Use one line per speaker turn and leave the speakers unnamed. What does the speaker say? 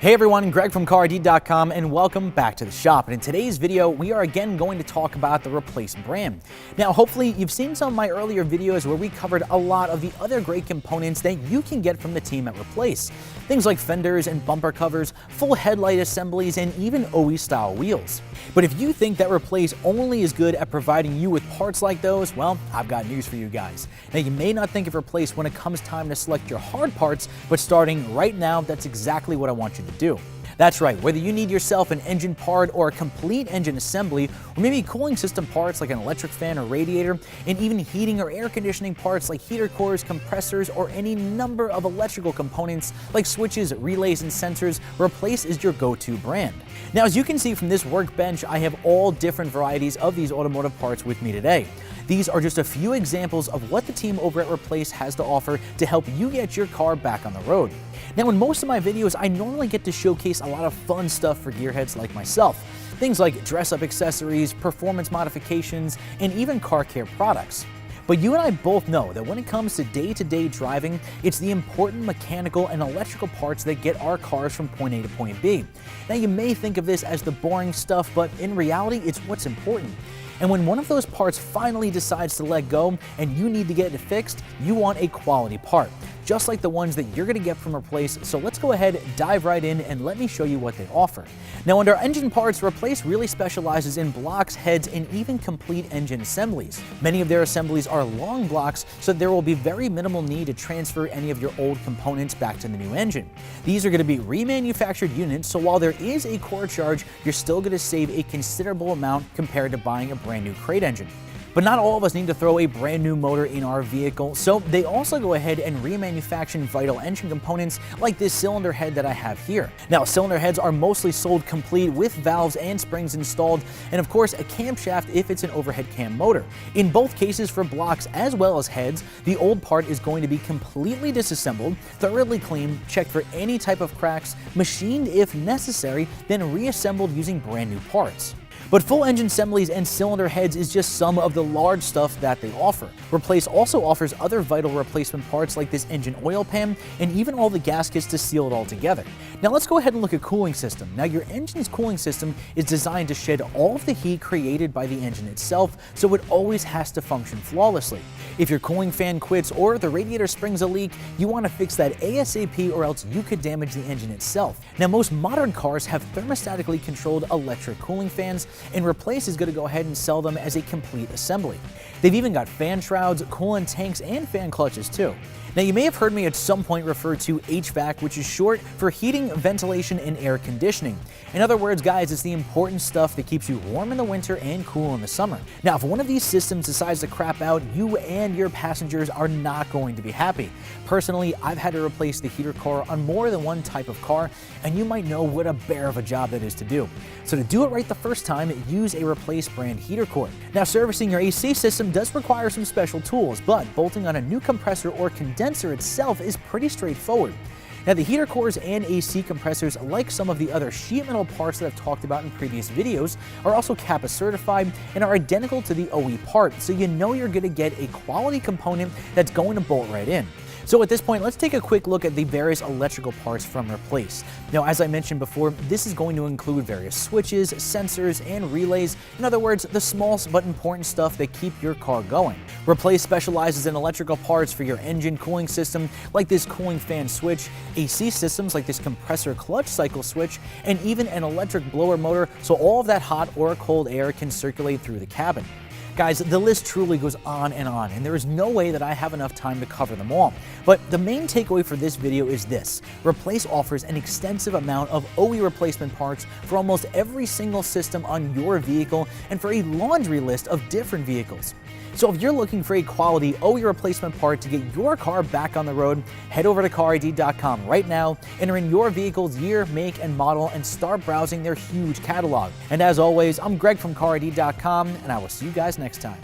Hey everyone, Greg from CarID.com and welcome back to the shop. And in today's video, we are again going to talk about the Replace brand. Now, hopefully you've seen some of my earlier videos where we covered a lot of the other great components that you can get from the team at Replace. Things like fenders and bumper covers, full headlight assemblies, and even OE style wheels. But if you think that Replace only is good at providing you with parts like those, well, I've got news for you guys. Now, you may not think of Replace when it comes time to select your hard parts, but starting right now, that's exactly what I want you to do. That's right, whether you need yourself an engine part or a complete engine assembly, or maybe cooling system parts like an electric fan or radiator, and even heating or air conditioning parts like heater cores, compressors, or any number of electrical components like switches, relays, and sensors, Replace is your go-to brand. Now, as you can see from this workbench, I have all different varieties of these automotive parts with me today. These are just a few examples of what the team over at Replace has to offer to help you get your car back on the road. Now, in most of my videos, I normally get to showcase a lot of fun stuff for gearheads like myself. Things like dress-up accessories, performance modifications, and even car care products. But you and I both know that when it comes to day-to-day driving, it's the important mechanical and electrical parts that get our cars from point A to point B. Now, you may think of this as the boring stuff, but in reality, it's what's important. And when one of those parts finally decides to let go and you need to get it fixed, you want a quality part, just like the ones that you're going to get from Replace. So let's go ahead, dive right in, and let me show you what they offer. Now, under engine parts, Replace really specializes in blocks, heads, and even complete engine assemblies. Many of their assemblies are long blocks, so there will be very minimal need to transfer any of your old components back to the new engine. These are going to be remanufactured units, so while there is a core charge, you're still going to save a considerable amount compared to buying a brand new crate engine. But not all of us need to throw a brand new motor in our vehicle, so they also go ahead and remanufacture vital engine components like this cylinder head that I have here. Now, cylinder heads are mostly sold complete with valves and springs installed, and of course a camshaft if it's an overhead cam motor. In both cases for blocks as well as heads, the old part is going to be completely disassembled, thoroughly cleaned, checked for any type of cracks, machined if necessary, then reassembled using brand new parts. But full engine assemblies and cylinder heads is just some of the large stuff that they offer. Replace also offers other vital replacement parts like this engine oil pan and even all the gaskets to seal it all together. Now let's go ahead and look at cooling system. Now, your engine's cooling system is designed to shed all of the heat created by the engine itself, so it always has to function flawlessly. If your cooling fan quits or the radiator springs a leak, you want to fix that ASAP or else you could damage the engine itself. Now, most modern cars have thermostatically controlled electric cooling fans, and Replace is going to go ahead and sell them as a complete assembly. They've even got fan shrouds, coolant tanks, and fan clutches too. Now, you may have heard me at some point refer to HVAC, which is short for heating, ventilation, and air conditioning. In other words, guys, it's the important stuff that keeps you warm in the winter and cool in the summer. Now, if one of these systems decides to crap out, you and your passengers are not going to be happy. Personally, I've had to replace the heater core on more than one type of car, and you might know what a bear of a job that is to do. So to do it right the first time, use a Replace brand heater core. Now, servicing your AC system does require some special tools, but bolting on a new compressor or condenser itself is pretty straightforward. Now, the heater cores and AC compressors, like some of the other sheet metal parts that I've talked about in previous videos, are also CAPA certified and are identical to the OE part, so you know you're going to get a quality component that's going to bolt right in. So at this point, let's take a quick look at the various electrical parts from Replace. Now, as I mentioned before, this is going to include various switches, sensors, and relays. In other words, the small but important stuff that keep your car going. Replace specializes in electrical parts for your engine cooling system, like this cooling fan switch, AC systems like this compressor clutch cycle switch, and even an electric blower motor, so all of that hot or cold air can circulate through the cabin. Guys, the list truly goes on, and there is no way that I have enough time to cover them all. But the main takeaway for this video is this: Replace offers an extensive amount of OE replacement parts for almost every single system on your vehicle and for a laundry list of different vehicles. So if you're looking for a quality OE replacement part to get your car back on the road, head over to CarID.com right now, enter in your vehicle's year, make, and model, and start browsing their huge catalog. And as always, I'm Greg from CarID.com, and I will see you guys next time.